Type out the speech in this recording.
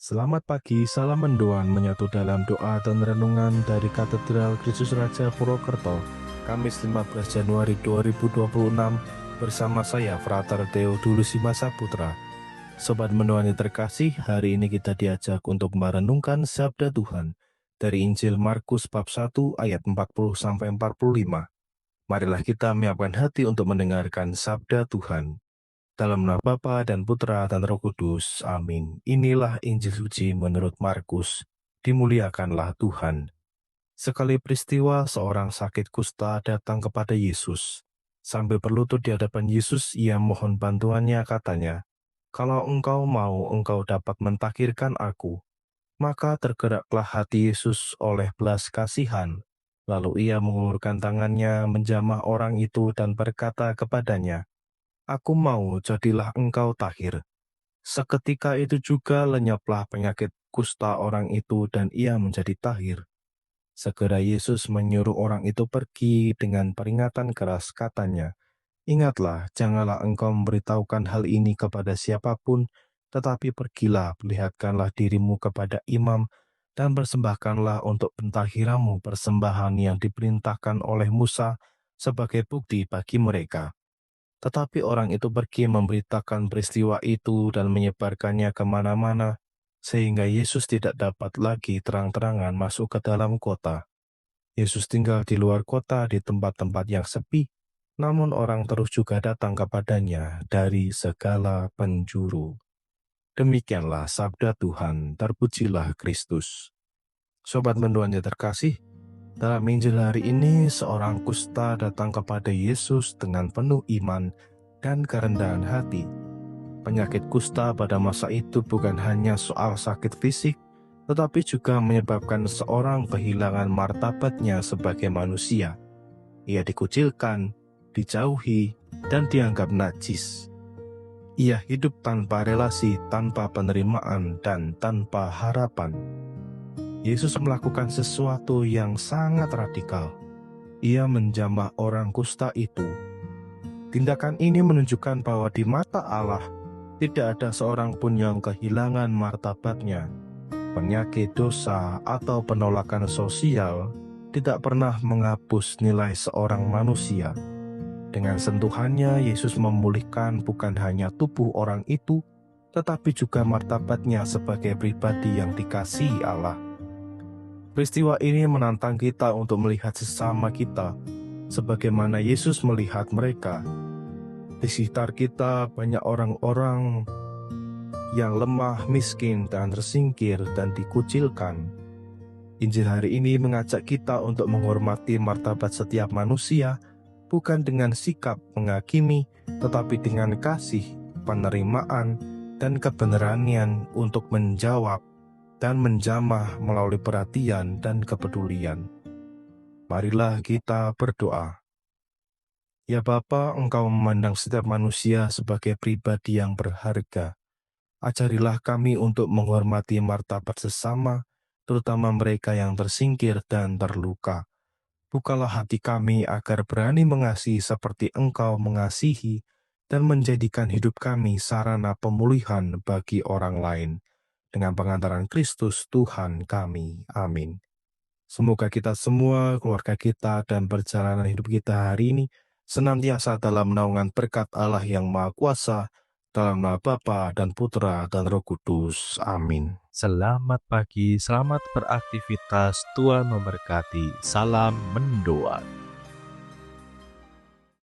Selamat pagi, salam mendoan menyatu dalam doa dan renungan dari Katedral Kristus Raja Purwokerto, Kamis 15 Januari 2026, bersama saya, Frater Theodulus Simasaputra. Sobat mendoan yang terkasih, hari ini kita diajak untuk merenungkan Sabda Tuhan dari Injil Markus bab 1 ayat 40-45. Marilah kita menyiapkan hati untuk mendengarkan Sabda Tuhan. Dalam nama Bapa dan Putra dan Roh Kudus. Amin. Inilah Injil suci menurut Markus. Dimuliakanlah Tuhan. Sekali peristiwa, seorang sakit kusta datang kepada Yesus. Sambil berlutut di hadapan Yesus, ia mohon bantuannya, katanya, "Kalau engkau mau, engkau dapat mentahirkan aku." Maka tergeraklah hati Yesus oleh belas kasihan. Lalu ia mengulurkan tangannya, menjamah orang itu dan berkata kepadanya, "Aku mau, jadilah engkau tahir." Seketika itu juga lenyaplah penyakit kusta orang itu dan ia menjadi tahir. Segera Yesus menyuruh orang itu pergi dengan peringatan keras, katanya, "Ingatlah, janganlah engkau memberitahukan hal ini kepada siapapun, tetapi pergilah, perlihatkanlah dirimu kepada imam, dan persembahkanlah untuk pentahiranmu persembahan yang diperintahkan oleh Musa sebagai bukti bagi mereka." Tetapi orang itu pergi memberitakan peristiwa itu dan menyebarkannya kemana-mana, sehingga Yesus tidak dapat lagi terang-terangan masuk ke dalam kota. Yesus tinggal di luar kota di tempat-tempat yang sepi, namun orang terus juga datang kepadanya dari segala penjuru. Demikianlah sabda Tuhan, terpujilah Kristus. Sobat mendoan yang terkasih, dalam Injil hari ini, seorang kusta datang kepada Yesus dengan penuh iman dan kerendahan hati. Penyakit kusta pada masa itu bukan hanya soal sakit fisik, tetapi juga menyebabkan seorang kehilangan martabatnya sebagai manusia. Ia dikucilkan, dijauhi, dan dianggap najis. Ia hidup tanpa relasi, tanpa penerimaan, dan tanpa harapan. Yesus melakukan sesuatu yang sangat radikal. Ia menjamah orang kusta itu. Tindakan ini menunjukkan bahwa di mata Allah tidak ada seorang pun yang kehilangan martabatnya. Penyakit dosa atau penolakan sosial tidak pernah menghapus nilai seorang manusia. Dengan sentuhannya, Yesus memulihkan bukan hanya tubuh orang itu, tetapi juga martabatnya sebagai pribadi yang dikasihi Allah. Peristiwa ini menantang kita untuk melihat sesama kita, sebagaimana Yesus melihat mereka. Di sekitar kita banyak orang-orang yang lemah, miskin, dan tersingkir dan dikucilkan. Injil hari ini mengajak kita untuk menghormati martabat setiap manusia, bukan dengan sikap menghakimi, tetapi dengan kasih, penerimaan, dan keberanian untuk menjawab dan menjamah melalui perhatian dan kepedulian. Marilah kita berdoa. Ya Bapa, Engkau memandang setiap manusia sebagai pribadi yang berharga. Ajarilah kami untuk menghormati martabat sesama, terutama mereka yang tersingkir dan terluka. Bukalah hati kami agar berani mengasihi seperti Engkau mengasihi dan menjadikan hidup kami sarana pemulihan bagi orang lain. Dengan pengantaran Kristus Tuhan kami. Amin. Semoga kita semua, keluarga kita, dan perjalanan hidup kita hari ini senantiasa dalam naungan berkat Allah yang Maha Kuasa, dalam nama Bapa dan Putra dan Roh Kudus. Amin. Selamat pagi, selamat beraktivitas, Tuhan memberkati. Salam mendoan.